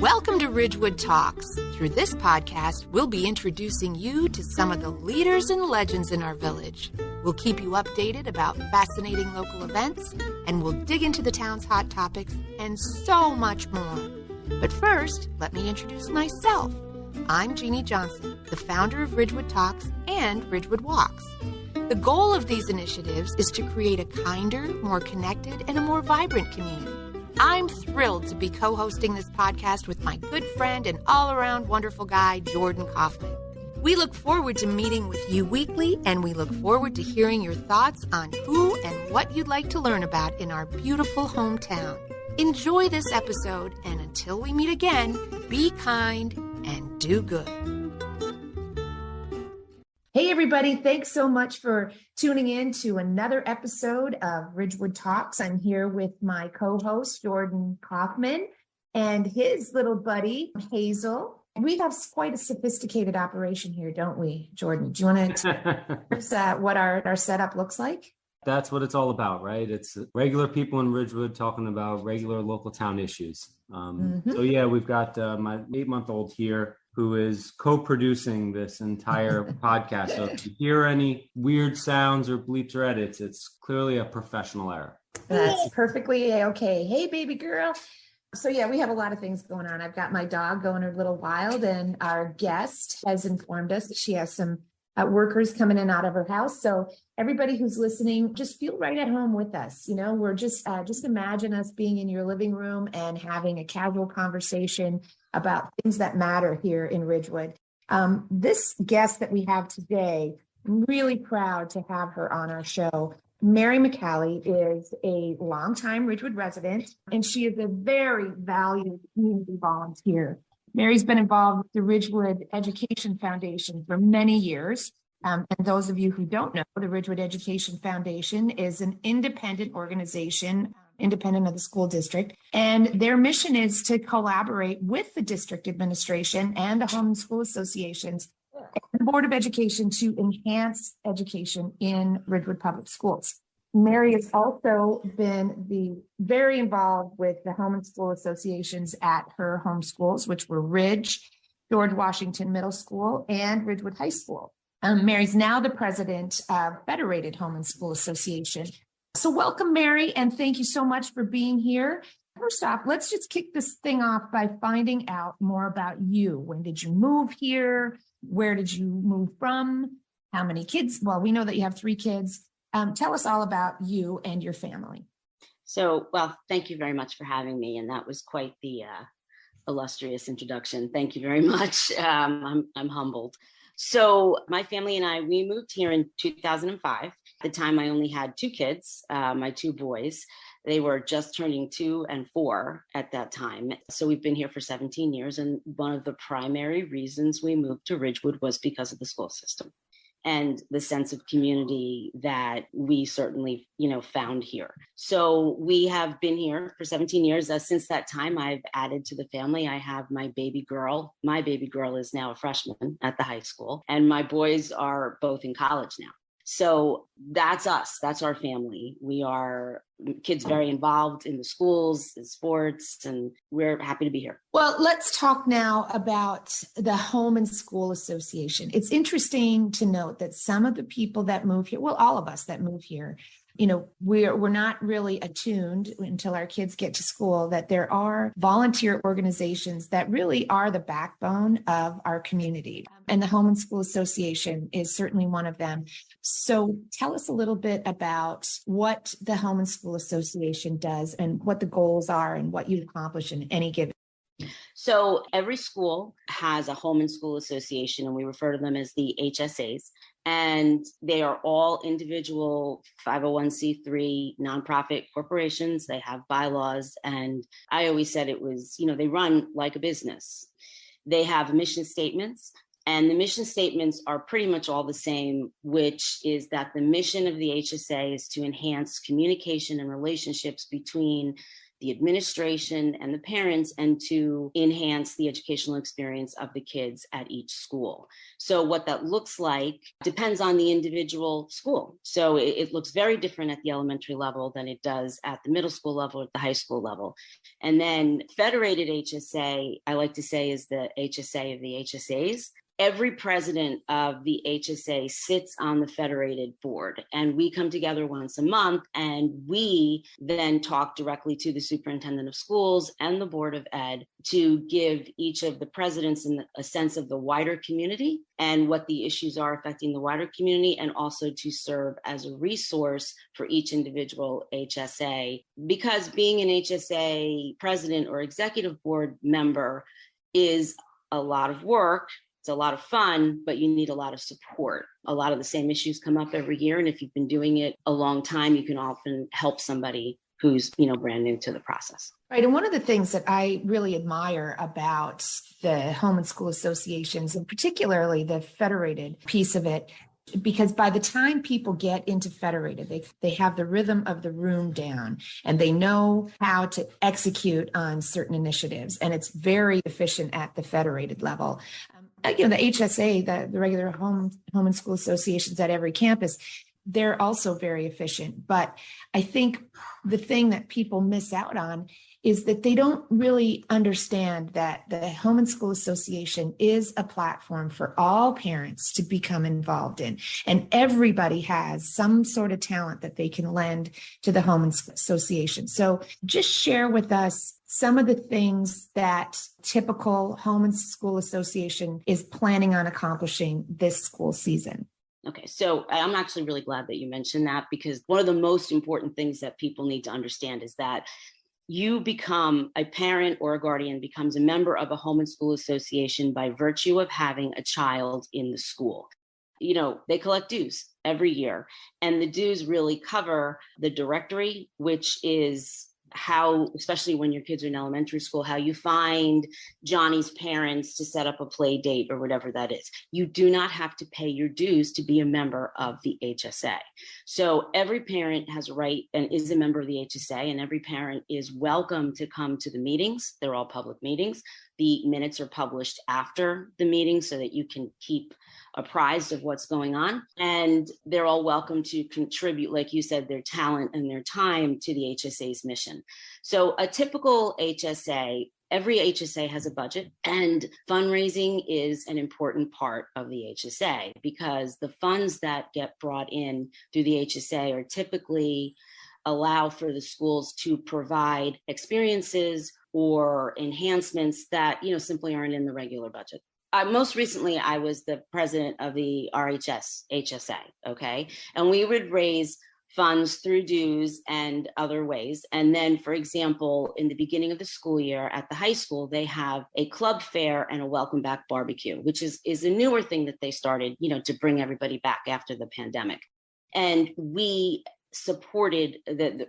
Welcome to Ridgewood Talks. Through this podcast, we'll be introducing you to some of the leaders and legends in our village. We'll keep you updated about fascinating local events, and we'll dig into the town's hot topics and so much more. But first, let me introduce myself. I'm Jeannie Johnson, the founder of Ridgewood Talks and Ridgewood Walks. The goal of these initiatives is to create a kinder, more connected, and a more vibrant community. I'm thrilled to be co-hosting this podcast with my good friend and all-around wonderful guy, Jordan Kaufman. We look forward to meeting with you weekly, and we look forward to hearing your thoughts on who and what you'd like to learn about in our beautiful hometown. Enjoy this episode, and until we meet again, be kind and do good. Hey, everybody. Thanks so much for tuning in to another episode of Ridgewood Talks. I'm here with my co-host, Jordan Kaufman, and his little buddy, Hazel. We have quite a sophisticated operation here, don't we, Jordan? Do you want to tell us what our setup looks like? That's what it's all about, right? It's regular people in Ridgewood talking about regular local town issues. So yeah, we've got my 8-month-old here who is co-producing this entire podcast. So if you hear any weird sounds or bleeps or edits, it's clearly a professional error. That's perfectly okay. Hey, baby girl. So yeah, we have a lot of things going on. I've got my dog going a little wild, and our guest has informed us that she has some workers coming in and out of her house. So everybody who's listening, just feel right at home with us. You know, we're just imagine us being in your living room and having a casual conversation about things that matter here in Ridgewood. This guest that we have today, I'm really proud to have her on our show. Mary Micale is a longtime Ridgewood resident, and she is a very valued community volunteer. Mary's been involved with the Ridgewood Education Foundation for many years. And those of you who don't know, the Ridgewood Education Foundation is an independent organization, independent of the school district. And their mission is to collaborate with the district administration and the home and school associations and the Board of Education to enhance education in Ridgewood Public Schools. Mary has also been very involved with the home and school associations at her home schools, which were Ridge, George Washington Middle School, and Ridgewood High School. Mary's now the president of Federated Home and School Association. So welcome, Mary, and thank you so much for being here. First off, let's just kick this thing off by finding out more about you. When did you move here? Where did you move from? How many kids? Well, we know that you have 3 kids. Tell us all about you and your family. So, well, thank you very much for having me. And that was quite the illustrious introduction. Thank you very much. I'm humbled. So my family and I, we moved here in 2005. At the time, I only had 2 kids, my 2 boys. They were just turning 2 and 4 at that time. So we've been here for 17 years. And one of the primary reasons we moved to Ridgewood was because of the school system and the sense of community that we certainly, found here. So we have been here for 17 years. Since that time, I've added to the family. I have my baby girl. My baby girl is now a freshman at the high school, and my boys are both in college now. So that's us. That's our family. We are kids very involved in the schools and sports, and we're happy to be here. Well, let's talk now about the Home and School Association. It's interesting to note that some of the people that move here, well, all of us that move here, we're not really attuned until our kids get to school that there are volunteer organizations that really are the backbone of our community. And the Home and School Association is certainly one of them. So tell us a little bit about what the Home and School Association does and what the goals are and what you accomplish in any given. So every school has a home and school association, and we refer to them as the HSAs. And they are all individual 501c3 nonprofit corporations. They have bylaws. And I always said it was, they run like a business. They have mission statements. And the mission statements are pretty much all the same, which is that the mission of the HSA is to enhance communication and relationships between the administration and the parents, and to enhance the educational experience of the kids at each school. So what that looks like depends on the individual school. So it looks very different at the elementary level than it does at the middle school level, at the high school level. And then Federated HSA, I like to say, is the HSA of the HSAs. Every president of the HSA sits on the Federated board, and we come together once a month, and we then talk directly to the superintendent of schools and the Board of Ed to give each of the presidents a sense of the wider community and what the issues are affecting the wider community, and also to serve as a resource for each individual HSA. Because being an HSA president or executive board member is a lot of work. It's a lot of fun, but you need a lot of support. A lot of the same issues come up every year. And if you've been doing it a long time, you can often help somebody who's, brand new to the process. Right. And one of the things that I really admire about the home and school associations, and particularly the Federated piece of it, because by the time people get into Federated, they have the rhythm of the room down, and they know how to execute on certain initiatives. And it's very efficient at the Federated level. The HSA, the regular home and school associations at every campus, they're also very efficient. But I think the thing that people miss out on is that they don't really understand that the Home and School Association is a platform for all parents to become involved in. And everybody has some sort of talent that they can lend to the Home and School Association. So just share with us some of the things that typical Home and School Association is planning on accomplishing this school season. Okay, so I'm actually really glad that you mentioned that, because one of the most important things that people need to understand is that you become a parent, or a guardian becomes a member of a home and school association by virtue of having a child in the school. They collect dues every year, and the dues really cover the directory, which is how, especially when your kids are in elementary school, how you find Johnny's parents to set up a play date or whatever that is. You do not have to pay your dues to be a member of the HSA. So every parent has a right and is a member of the HSA, and every parent is welcome to come to the meetings. They're all public meetings. The minutes are published after the meeting so that you can keep apprised of what's going on. And they're all welcome to contribute, like you said, their talent and their time to the HSA's mission. So a typical HSA, every HSA has a budget, and fundraising is an important part of the HSA, because the funds that get brought in through the HSA are typically allow for the schools to provide experiences or enhancements that, simply aren't in the regular budget. Most recently, I was the president of the RHS HSA, okay? And we would raise funds through dues and other ways. And then, for example, in the beginning of the school year at the high school, they have a club fair and a welcome back barbecue, which is a newer thing that they started, to bring everybody back after the pandemic. And we supported the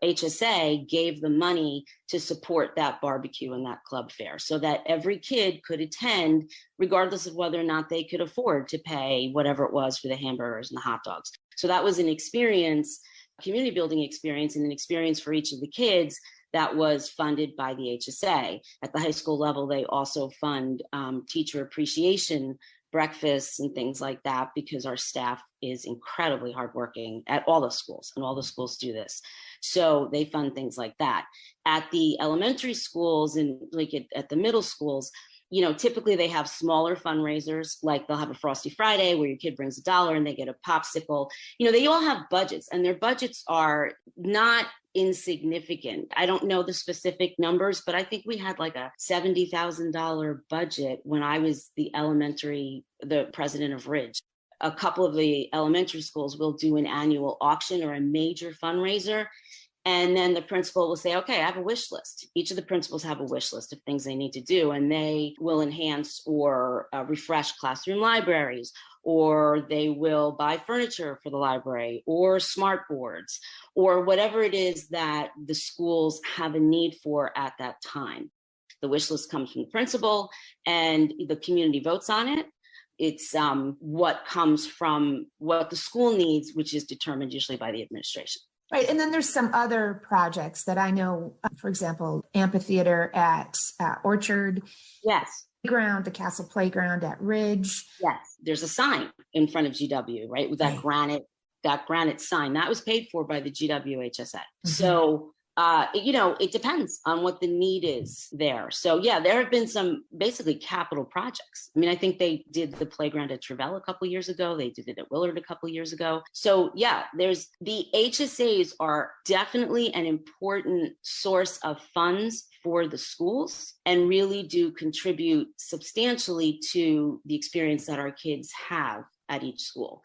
HSA gave the money to support that barbecue and that club fair, so that every kid could attend, regardless of whether or not they could afford to pay whatever it was for the hamburgers and the hot dogs. So that was an experience, a community building experience, and an experience for each of the kids that was funded by the HSA. At the high school level, they also fund teacher appreciation breakfasts and things like that, because our staff is incredibly hardworking at all the schools, and all the schools do this. So they fund things like that. At the elementary schools and at the middle schools, typically they have smaller fundraisers, like they'll have a Frosty Friday where your kid brings $1 and they get a popsicle. They all have budgets, and their budgets are not insignificant. I don't know the specific numbers, but I think we had like a $70,000 budget when I was the president of Ridge. A couple of the elementary schools will do an annual auction or a major fundraiser. And then the principal will say, okay, I have a wish list. Each of the principals have a wish list of things they need to do, and they will enhance or refresh classroom libraries, or they will buy furniture for the library, or smart boards, or whatever it is that the schools have a need for at that time. The wish list comes from the principal, and the community votes on it. It's what comes from what the school needs, which is determined usually by the administration. Right. And then there's some other projects that I know, for example, amphitheater at Orchard. Yes. Playground, the Castle Playground at Ridge. Yes. There's a sign in front of GW, right? With that granite sign that was paid for by the GWHSA. Mm-hmm. So, it depends on what the need is there. So yeah, there have been some basically capital projects. I mean, I think they did the playground at Travell a couple of years ago. They did it at Willard a couple of years ago. So yeah, there's the HSAs are definitely an important source of funds for the schools and really do contribute substantially to the experience that our kids have at each school.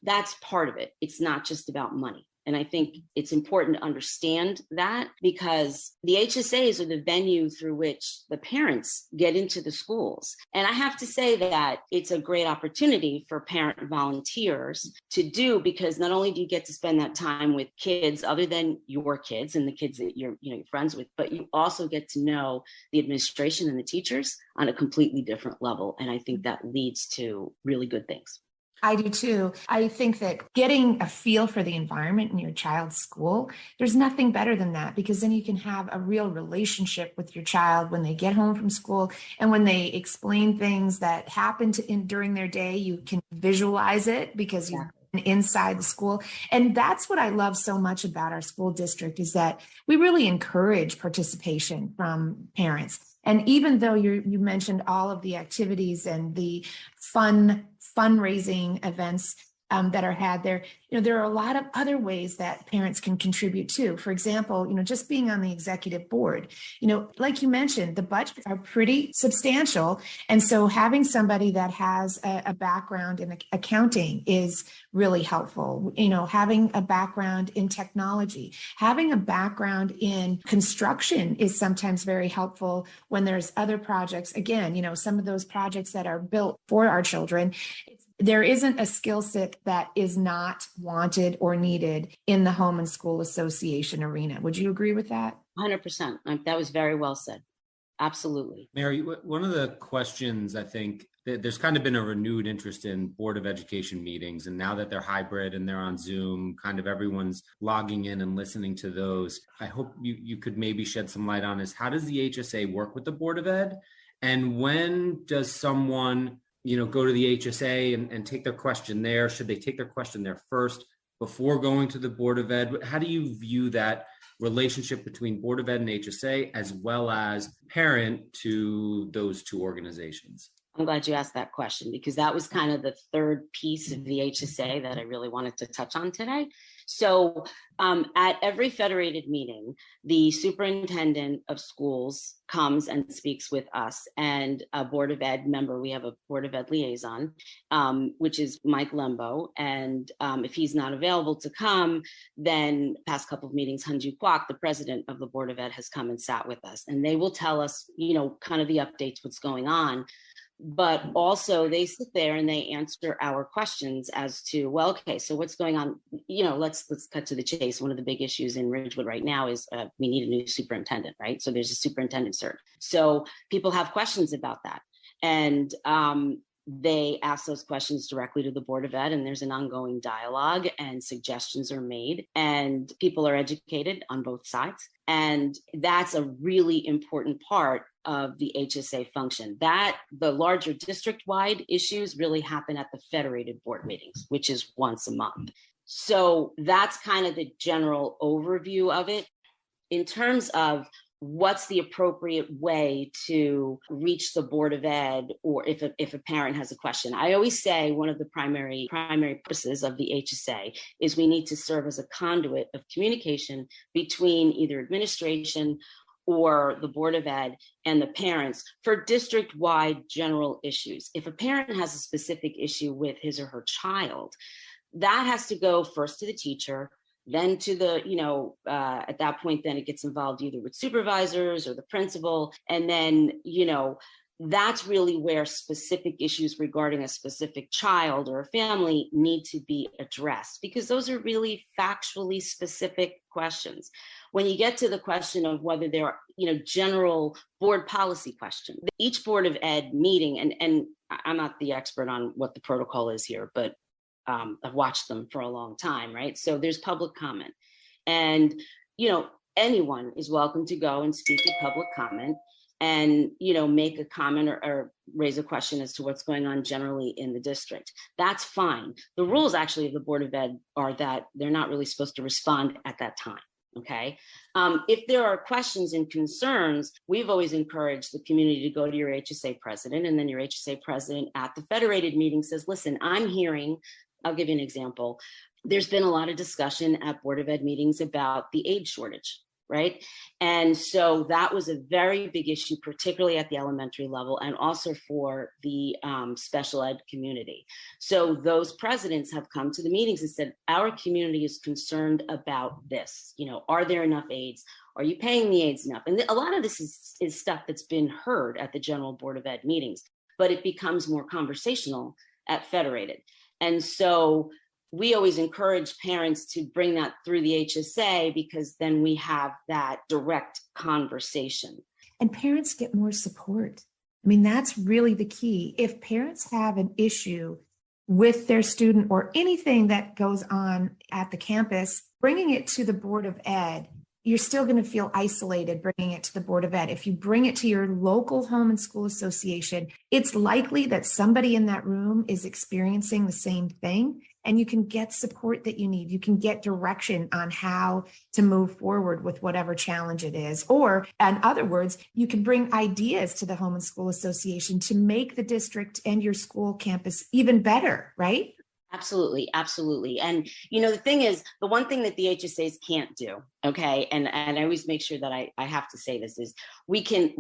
That's part of it. It's not just about money. And I think it's important to understand that because the HSAs are the venue through which the parents get into the schools. And I have to say that it's a great opportunity for parent volunteers to do, because not only do you get to spend that time with kids other than your kids and the kids that you're friends with, but you also get to know the administration and the teachers on a completely different level. And I think that leads to really good things. I do too. I think that getting a feel for the environment in your child's school, there's nothing better than that, because then you can have a real relationship with your child when they get home from school and when they explain things that happened during their day. You can visualize it because you've been inside the school. And that's what I love so much about our school district, is that we really encourage participation from parents. And even though you mentioned all of the activities and the fundraising events that are had there, there are a lot of other ways that parents can contribute too. For example, just being on the executive board, like you mentioned, the budgets are pretty substantial. And so having somebody that has a background in accounting is really helpful. Having a background in technology, having a background in construction is sometimes very helpful when there's other projects. Again, some of those projects that are built for our children, there isn't a skill set that is not wanted or needed in the home and school association arena. Would you agree with that? 100%. That was very well said. Absolutely. Mary, one of the questions, I think there's kind of been a renewed interest in Board of Education meetings. And now that they're hybrid and they're on Zoom, kind of everyone's logging in and listening to those. I hope you could maybe shed some light on is, how does the HSA work with the Board of Ed? And when does someone go to the HSA and take their question there? Should they take their question there first before going to the Board of Ed? How do you view that relationship between Board of Ed and HSA, as well as parent to those two organizations? I'm glad you asked that question, because that was kind of the third piece of the HSA that I really wanted to touch on today. So at every federated meeting, the superintendent of schools comes and speaks with us and a Board of Ed member. We have a Board of Ed liaison, which is Mike Lembo. And if he's not available to come, then past couple of meetings, Hanju Kwok, the president of the Board of Ed, has come and sat with us. And they will tell us, kind of the updates, what's going on. But also they sit there and they answer our questions as to, well, okay, so what's going on? Let's cut to the chase. One of the big issues in Ridgewood right now is we need a new superintendent, right? So there's a superintendent search. So people have questions about that. And they ask those questions directly to the Board of Ed, and there's an ongoing dialogue and suggestions are made, and people are educated on both sides. And that's a really important part of the HSA function. That the larger district-wide issues really happen at the federated board meetings, which is once a month. So that's kind of the general overview of it. In terms of what's the appropriate way to reach the Board of Ed, or if a parent has a question, I always say one of the primary purposes of the HSA is we need to serve as a conduit of communication between either administration or the Board of Ed and the parents for district-wide general issues. If a parent has a specific issue with his or her child, that has to go first to the teacher, then to the, at that point, then it gets involved either with supervisors or the principal. And then, that's really where specific issues regarding a specific child or a family need to be addressed, because those are really factually specific questions. When you get to the question of whether there are, general board policy questions, each Board of Ed meeting, and I'm not the expert on what the protocol is here, but I've watched them for a long time, right? So there's public comment. And, anyone is welcome to go and speak at public comment and, make a comment or raise a question as to what's going on generally in the district. That's fine. The rules actually of the Board of Ed are that they're not really supposed to respond at that time. Okay. If there are questions and concerns, we've always encouraged the community to go to your HSA president, and then your HSA president at the Federated meeting says, listen, I'm hearing, I'll give you an example. There's been a lot of discussion at Board of Ed meetings about the aid shortage, right? And so that was a very big issue, particularly at the elementary level and also for the special ed community. So those presidents have come to the meetings and said, our community is concerned about this. Are there enough aides? Are you paying the aides enough? And a lot of this is stuff that's been heard at the general Board of Ed meetings, but it becomes more conversational at Federated. And so we always encourage parents to bring that through the HSA because then we have that direct conversation. And parents get more support. I mean, that's really the key. If parents have an issue with their student or anything that goes on at the campus, bringing it to the Board of Ed, you're still going to feel isolated bringing it to the Board of Ed. If you bring it to your local home and school association, it's likely that somebody in that room is experiencing the same thing, and you can get support that you need. You can get direction on how to move forward with whatever challenge it is. Or, in other words, you can bring ideas to the home and school association to make the district and your school campus even better, right? Absolutely. Absolutely. And, the thing is, the one thing that the HSAs can't do, okay, and I always make sure that I have to say this is we can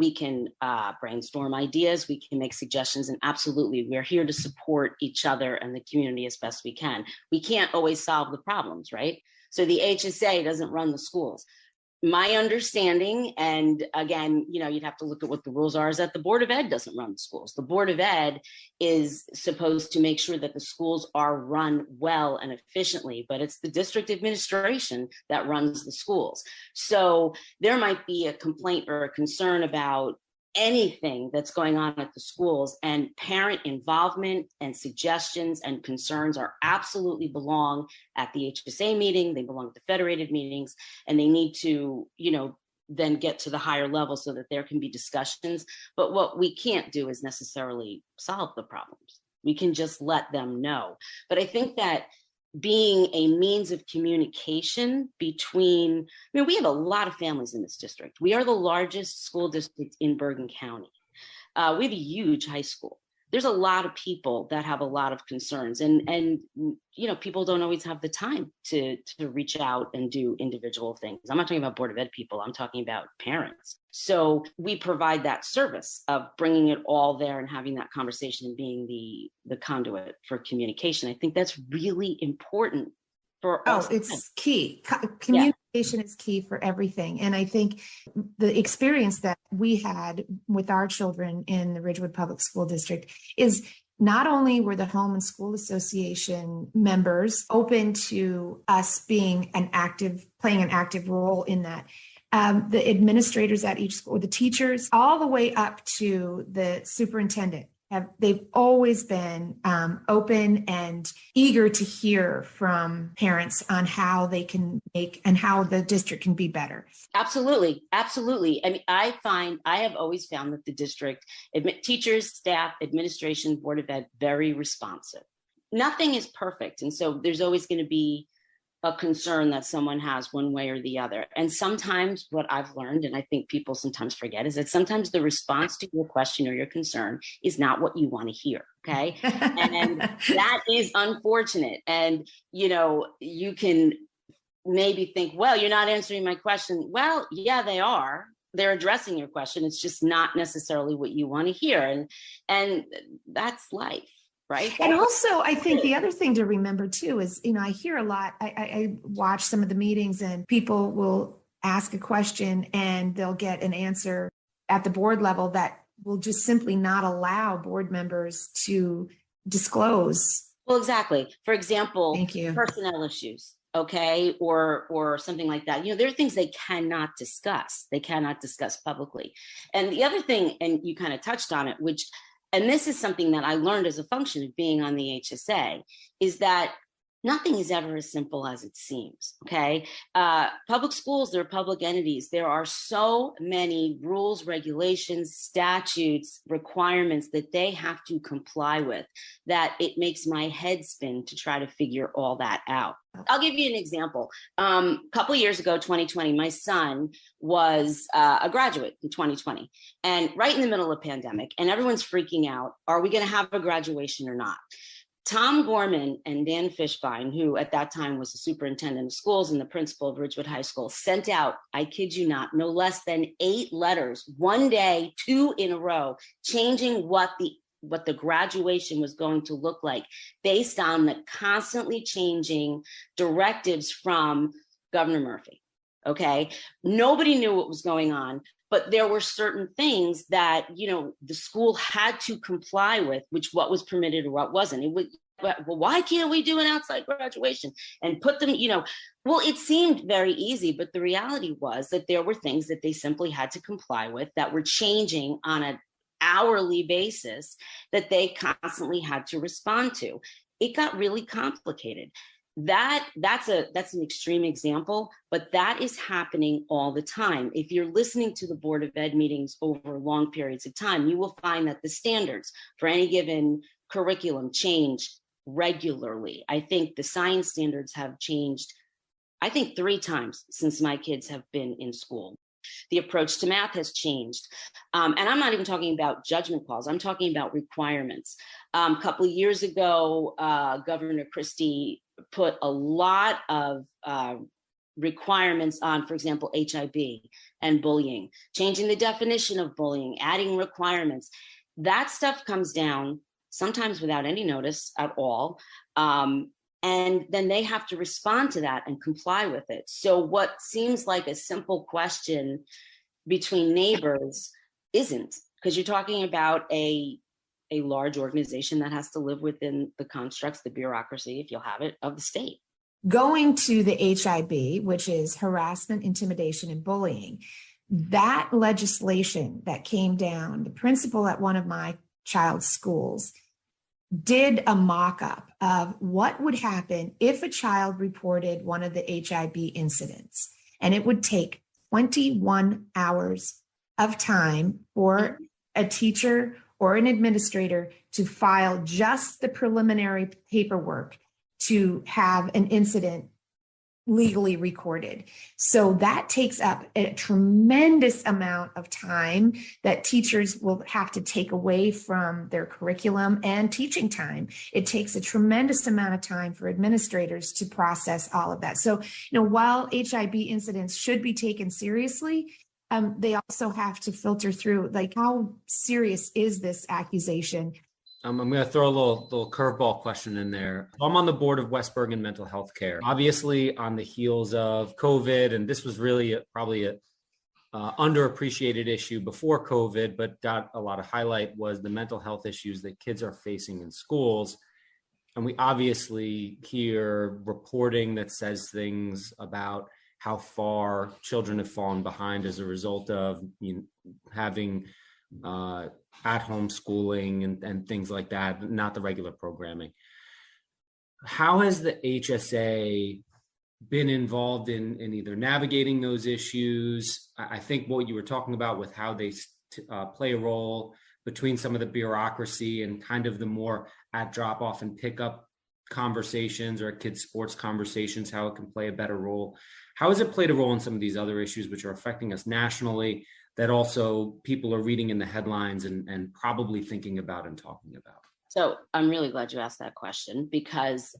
brainstorm ideas, we can make suggestions, and absolutely, we're here to support each other and the community as best we can. We can't always solve the problems, right? So the HSA doesn't run the schools. My understanding, and again, you'd have to look at what the rules are, is that the Board of Ed doesn't run the schools. The Board of Ed is supposed to make sure that the schools are run well and efficiently, but it's the district administration that runs the schools. So there might be a complaint or a concern about anything that's going on at the schools, and parent involvement and suggestions and concerns are absolutely belong at the HSA meeting. They belong at the Federated meetings, and they need to, then get to the higher level so that there can be discussions. But what we can't do is necessarily solve the problems. We can just let them know. But I think that being a means of communication between, we have a lot of families in this district. We are the largest school district in Bergen County. We have a huge high school. There's a lot of people that have a lot of concerns, and people don't always have the time to reach out and do individual things. I'm not talking about Board of Ed people. I'm talking about parents. So we provide that service of bringing it all there and having that conversation and being the conduit for communication. I think that's really important for us. Oh, it's key. Communication is key for everything. And I think the experience that we had with our children in the Ridgewood Public School District is not only were the home and school association members open to us playing an active role in that, the administrators at each school, the teachers, all the way up to the superintendent, they've always been open and eager to hear from parents on how they can make and how the district can be better. Absolutely. Absolutely. I mean, I have always found that the district, teachers, staff, administration, Board of Ed, very responsive. Nothing is perfect. And so there's always going to be a concern that someone has one way or the other. And sometimes what I've learned, and I think people sometimes forget, is that sometimes the response to your question or your concern is not what you want to hear. Okay. And that is unfortunate. And, you can maybe think, well, you're not answering my question. Well, yeah, they are. They're addressing your question. It's just not necessarily what you want to hear. And that's life. Right. And also, I think the other thing to remember, too, is, I hear a lot. I watch some of the meetings and people will ask a question and they'll get an answer at the board level that will just simply not allow board members to disclose. Well, exactly. For example, Thank you. Personnel issues. Okay. Or something like that. There are things they cannot discuss. They cannot discuss publicly. And the other thing, and you kind of touched on it, and this is something that I learned as a function of being on the HSA, is that nothing is ever as simple as it seems, okay? Public schools, they're public entities. There are so many rules, regulations, statutes, requirements that they have to comply with that it makes my head spin to try to figure all that out. I'll give you an example. A couple of years ago, 2020, my son was a graduate in 2020, and right in the middle of the pandemic, and everyone's freaking out. Are we going to have a graduation or not? Tom Gorman and Dan Fishbein, who at that time was the superintendent of schools and the principal of Ridgewood High School, sent out, I kid you not, no less than 8 letters, one day, 2 in a row, changing what the graduation was going to look like based on the constantly changing directives from Governor Murphy. Okay. Nobody knew what was going on, but there were certain things that, the school had to comply with, which what was permitted or what wasn't. It was, well, why can't we do an outside graduation and put them, well, it seemed very easy, but the reality was that there were things that they simply had to comply with that were changing on an hourly basis that they constantly had to respond to. It got really complicated. That's an extreme example, but that is happening all the time. If you're listening to the Board of Ed meetings over long periods of time, you will find that the standards for any given curriculum change regularly. I think the science standards have changed, 3 times since my kids have been in school. The approach to math has changed. And I'm not even talking about judgment calls. I'm talking about requirements. A couple of years ago, Governor Christie put a lot of requirements on, for example, HIB and bullying, changing the definition of bullying, adding requirements. That stuff comes down sometimes without any notice at all. And then they have to respond to that and comply with it. So what seems like a simple question between neighbors isn't, because you're talking about a large organization that has to live within the constructs, the bureaucracy, if you'll have it, of the state. Going to the HIB, which is harassment, intimidation, and bullying, that legislation that came down, the principal at one of my child's schools did a mock-up of what would happen if a child reported one of the HIB incidents. And it would take 21 hours of time for a teacher or an administrator to file just the preliminary paperwork to have an incident legally recorded. So that takes up a tremendous amount of time that teachers will have to take away from their curriculum and teaching time. It takes a tremendous amount of time for administrators to process all of that. So, while HIB incidents should be taken seriously, they also have to filter through, like, how serious is this accusation? I'm going to throw a little curveball question in there. I'm on the board of West Bergen Mental Health Care. Obviously, on the heels of COVID, and this was really probably a underappreciated issue before COVID, but got a lot of highlight, was the mental health issues that kids are facing in schools. And we obviously hear reporting that says things about how far children have fallen behind as a result of having at-home schooling and things like that, not the regular programming. How has the HSA been involved in either navigating those issues? I think what you were talking about with how they play a role between some of the bureaucracy and kind of the more at drop-off and pick-up conversations or kids' sports conversations, how it can play a better role. How has it played a role in some of these other issues which are affecting us nationally, that also people are reading in the headlines and probably thinking about and talking about? So I'm really glad you asked that question, because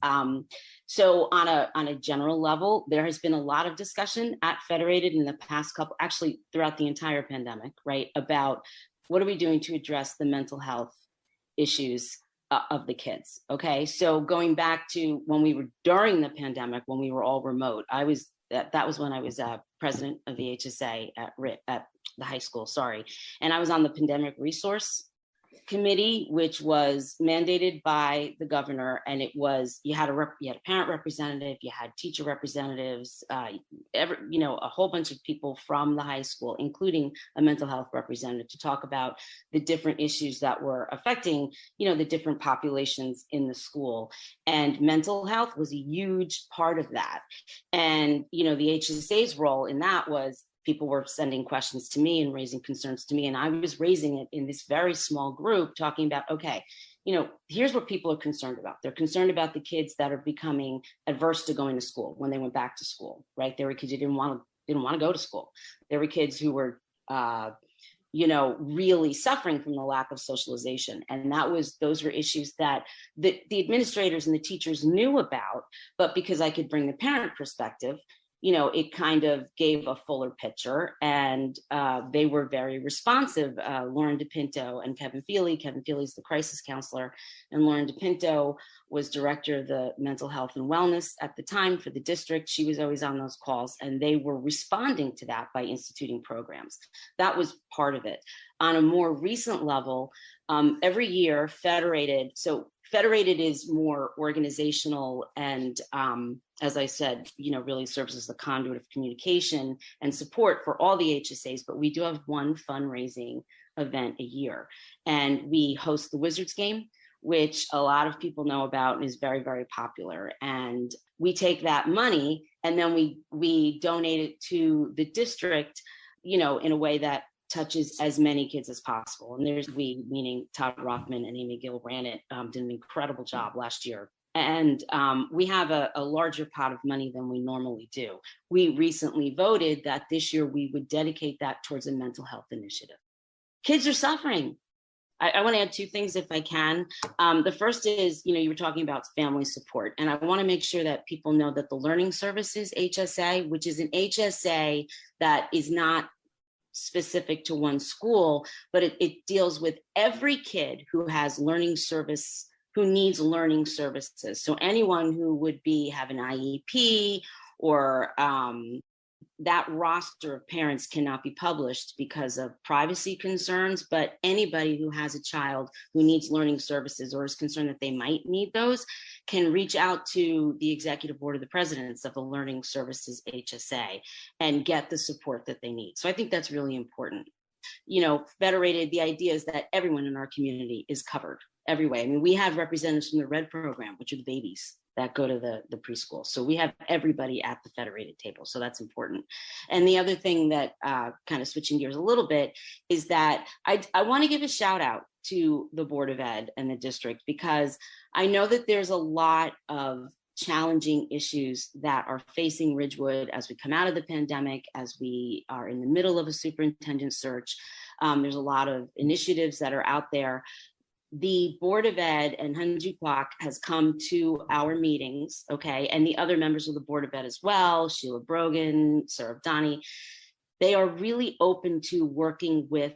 so on a general level, there has been a lot of discussion at Federated in the past couple, actually throughout the entire pandemic, right, about what are we doing to address the mental health issues of the kids. Okay, so going back to when we were during the pandemic, when we were all remote, that was when I was president of the HSA at the high school, and I was on the pandemic resource committee, which was mandated by the governor, and it was you had a parent representative, you had teacher representatives, a whole bunch of people from the high school, including a mental health representative, to talk about the different issues that were affecting the different populations in the school. And mental health was a huge part of that. And the HSA's role in that was people were sending questions to me and raising concerns to me. And I was raising it in this very small group, talking about, okay, here's what people are concerned about. They're concerned about the kids that are becoming adverse to going to school when they went back to school, right? There were kids who didn't want to go to school. There were kids who were, really suffering from the lack of socialization. And those were issues that the administrators and the teachers knew about, but because I could bring the parent perspective, it kind of gave a fuller picture, and they were very responsive. Lauren DePinto and Kevin Feely. Kevin Feely's the crisis counselor, and Lauren DePinto was director of the mental health and wellness at the time for the district. She was always on those calls, and they were responding to that by instituting programs. That was part of it. On a more recent level, every year, Federated is more organizational and, as I said, really serves as the conduit of communication and support for all the HSAs. But we do have one fundraising event a year, and we host the Wizards game, which a lot of people know about and is very, very popular. And we take that money and then we donate it to the district, in a way that touches as many kids as possible. And there's we, meaning Todd Rothman and Amy Gill ran it, did an incredible job last year. And we have a larger pot of money than we normally do. We recently voted that this year we would dedicate that towards a mental health initiative. Kids are suffering. I want to add two things if I can. The first is, you were talking about family support. And I want to make sure that people know that the Learning Services HSA, which is an HSA that is not specific to one school, but it deals with every kid who has who needs learning services. So anyone who would have an IEP or that roster of parents cannot be published because of privacy concerns, but anybody who has a child who needs learning services or is concerned that they might need those can reach out to the executive board of the presidents of the Learning Services HSA and get the support that they need. So I think that's really important. Federated, the idea is that everyone in our community is covered every way. I mean, we have representatives from the RED program, which are the babies that go to the preschool. So we have everybody at the Federated table. So that's important. And the other thing that kind of switching gears a little bit is that I want to give a shout out to the Board of Ed and the district, because I know that there's a lot of challenging issues that are facing Ridgewood as we come out of the pandemic, as we are in the middle of a superintendent search. There's a lot of initiatives that are out there. The Board of Ed and Hanju Kwok has come to our meetings, okay, and the other members of the Board of Ed as well, Sheila Brogan, Sarah Donnie, they are really open to working with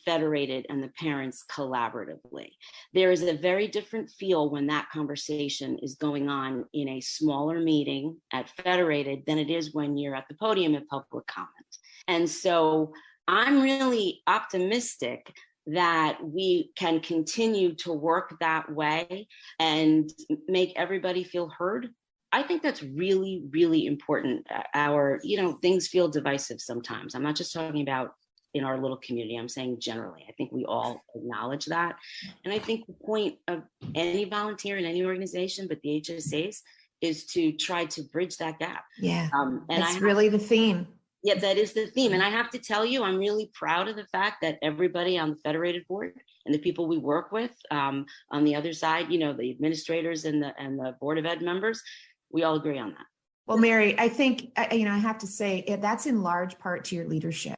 Federated and the parents collaboratively. There is a very different feel when that conversation is going on in a smaller meeting at Federated than it is when you're at the podium at public comment. And so I'm really optimistic that we can continue to work that way and make everybody feel heard. I think that's really, really important. Things feel divisive sometimes. I'm not just talking about in our little community. I'm saying generally. I think we all acknowledge that. And I think the point of any volunteer in any organization, but the HSAs, is to try to bridge that gap. Yeah, and that's really the theme. Yeah, that is the theme. And I have to tell you, I'm really proud of the fact that everybody on the Federated board and the people we work with on the other side, the administrators and the Board of Ed members, we all agree on that. Well, Mary, I think, I have to say that's in large part to your leadership.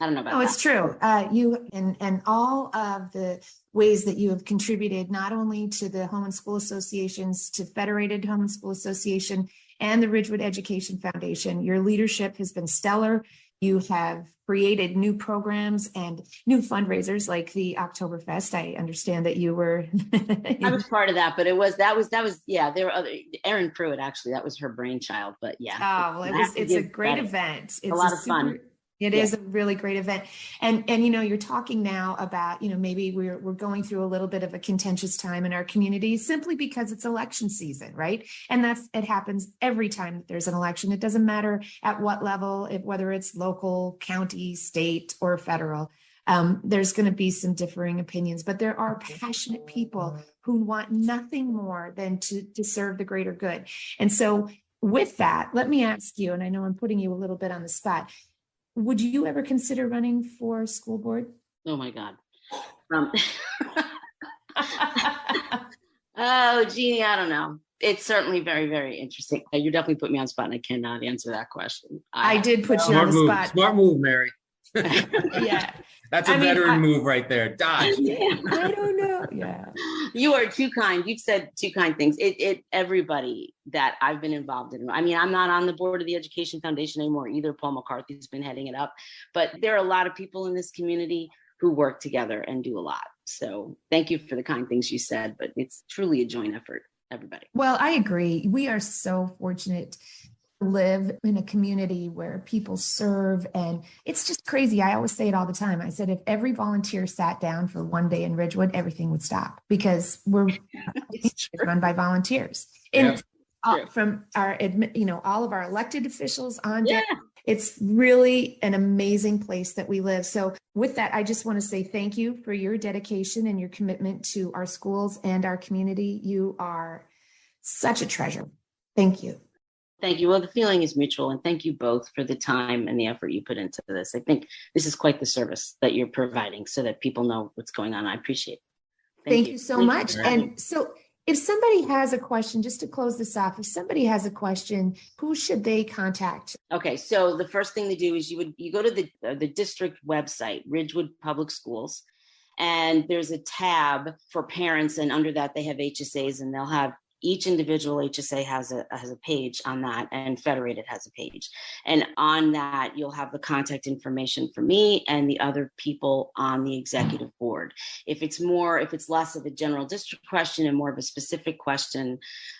I don't know about that. It's true. You and all of the ways that you have contributed, not only to the Home and School Associations, to Federated Home and School Association, and the Ridgewood Education Foundation. Your leadership has been stellar. You have created new programs and new fundraisers like the Oktoberfest. I understand that you were. I was part of that, but there were other. Erin Pruitt, actually, that was her brainchild. But yeah. Oh well, it's a great event. It's a lot of fun. It is a really great event. And you're talking now about, maybe we're going through a little bit of a contentious time in our community simply because it's election season, right? And it happens every time that there's an election. It doesn't matter at what level, whether it's local, county, state, or federal. There's going to be some differing opinions, but there are passionate people who want nothing more than to serve the greater good. And so with that, let me ask you, and I know I'm putting you a little bit on the spot, would you ever consider running for school board? Oh my God. Oh, Jeannie, I don't know. It's certainly very, very interesting. You definitely put me on the spot and I cannot answer that question. I did put you on the spot. Smart move, Mary. Yeah. That's a veteran move right there. Dodge. Yeah, I don't know. Yeah. You are too kind. You've said too kind things. Everybody that I've been involved in. I mean, I'm not on the board of the Education Foundation anymore either. Paul McCarthy's been heading it up. But there are a lot of people in this community who work together and do a lot. So thank you for the kind things you said, but it's truly a joint effort, everybody. Well, I agree. We are so fortunate live in a community where people serve, and it's just crazy. I always say it all the time. I said, if every volunteer sat down for one day in Ridgewood, everything would stop, because we're run by volunteers. And from our, all of our elected officials on down, it's really an amazing place that we live. So with that, I just want to say thank you for your dedication and your commitment to our schools and our community. You are such a treasure. Thank you. Thank you. Well, the feeling is mutual, and thank you both for the time and the effort you put into this. I think this is quite the service that you're providing so that people know what's going on. I appreciate it. Thank you so much. And so if somebody has a question, just to close this off, if somebody has a question, who should they contact? Okay, so the first thing to do is you go to the district website, Ridgewood Public Schools, and there's a tab for parents, and under that they have HSAs, and they'll have each individual HSA has a page on that, and Federated has a page. And on that, you'll have the contact information for me and the other people on the executive board. If it's less of a general district question and more of a specific question,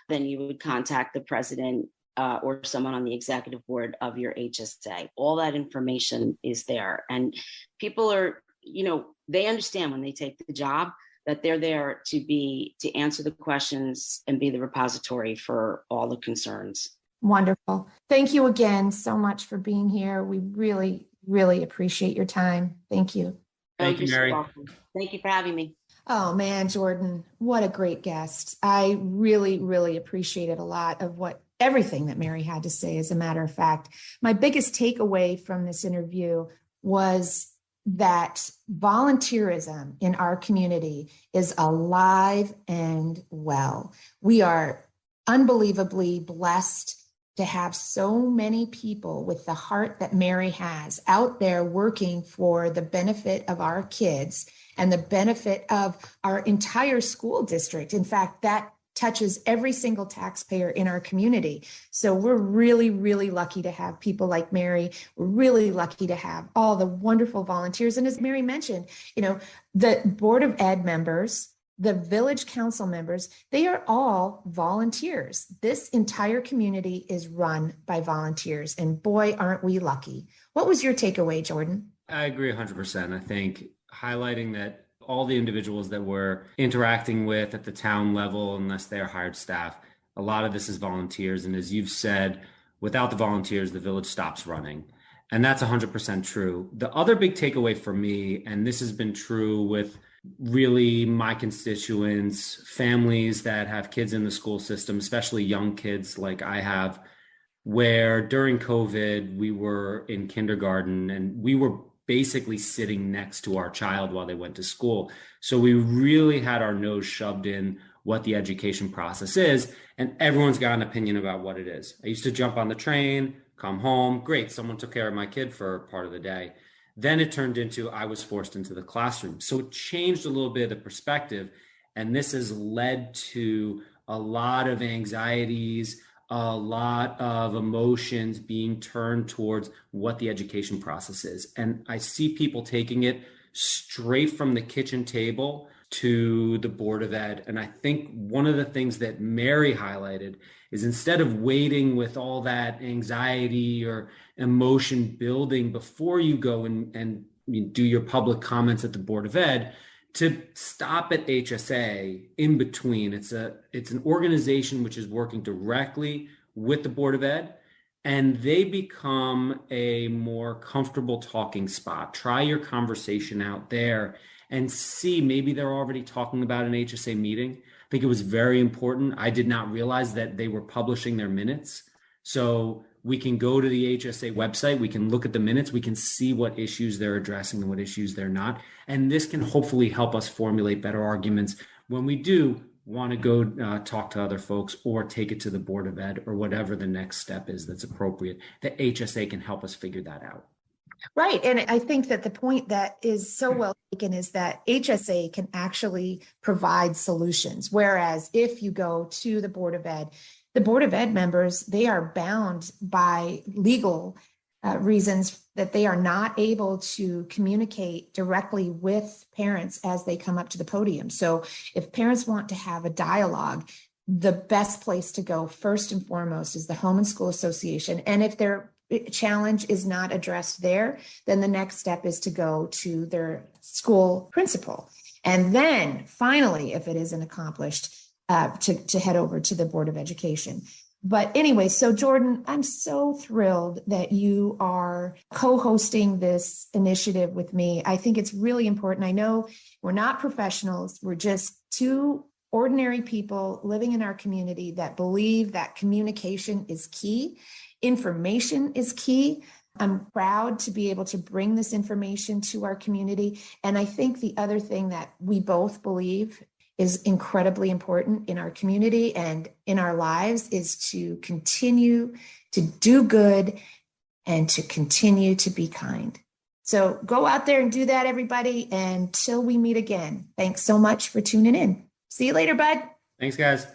then you would contact the president or someone on the executive board of your HSA. All that information is there. And people are, they understand when they take the job that they're there to answer the questions and be the repository for all the concerns. Wonderful. Thank you again so much for being here. We really, really appreciate your time. Thank you. Thank you, Mary. Thank you for having me. Oh man, Jordan, what a great guest. I really, really appreciated a lot of everything that Mary had to say. As a matter of fact, my biggest takeaway from this interview was that volunteerism in our community is alive and well. We are unbelievably blessed to have so many people with the heart that Mary has out there working for the benefit of our kids and the benefit of our entire school district. In fact, that touches every single taxpayer in our community. So we're really, really lucky to have people like Mary. We're really lucky to have all the wonderful volunteers. And as Mary mentioned, the Board of Ed members, the village council members, they are all volunteers. This entire community is run by volunteers. And boy, aren't we lucky. What was your takeaway, Jordan? I agree 100%. I think highlighting that all the individuals that we're interacting with at the town level, unless they're hired staff, a lot of this is volunteers. And as you've said, without the volunteers, the village stops running. And that's 100% true. The other big takeaway for me, and this has been true with really my constituents, families that have kids in the school system, especially young kids like I have, where during COVID, we were in kindergarten and we were basically sitting next to our child while they went to school. So we really had our nose shoved in what the education process is, and everyone's got an opinion about what it is. I used to jump on the train, come home, great, someone took care of my kid for part of the day. Then it turned into I was forced into the classroom. So it changed a little bit of the perspective, and this has led to a lot of anxieties, a lot of emotions being turned towards what the education process is. And I see people taking it straight from the kitchen table to the Board of Ed. And I think one of the things that Mary highlighted is instead of waiting with all that anxiety or emotion building before you go and you do your public comments at the Board of Ed, to stop at HSA in between. It's an organization which is working directly with the Board of Ed, and they become a more comfortable talking spot. Try your conversation out there and see, maybe they're already talking about an HSA meeting. I think it was very important. I did not realize that they were publishing their minutes. So we can go to the HSA website, we can look at the minutes, we can see what issues they're addressing and what issues they're not. And this can hopefully help us formulate better arguments when we do want to go talk to other folks or take it to the Board of Ed or whatever the next step is that's appropriate. The HSA can help us figure that out. Right. And I think that the point that is so well taken is that HSA can actually provide solutions. Whereas if you go to the Board of Ed, the Board of Ed members, they are bound by legal reasons that they are not able to communicate directly with parents as they come up to the podium. So if parents want to have a dialogue, the best place to go first and foremost is the Home and School Association. And if their challenge is not addressed there, then the next step is to go to their school principal. And then finally, if it isn't accomplished, to head over to the Board of Education. But anyway, so Jordan, I'm so thrilled that you are co-hosting this initiative with me. I think it's really important. I know we're not professionals. We're just two ordinary people living in our community that believe that communication is key. Information is key. I'm proud to be able to bring this information to our community. And I think the other thing that we both believe is incredibly important in our community and in our lives is to continue to do good and to continue to be kind. So go out there and do that, everybody. Until we meet again, thanks so much for tuning in. See you later, bud. Thanks, guys.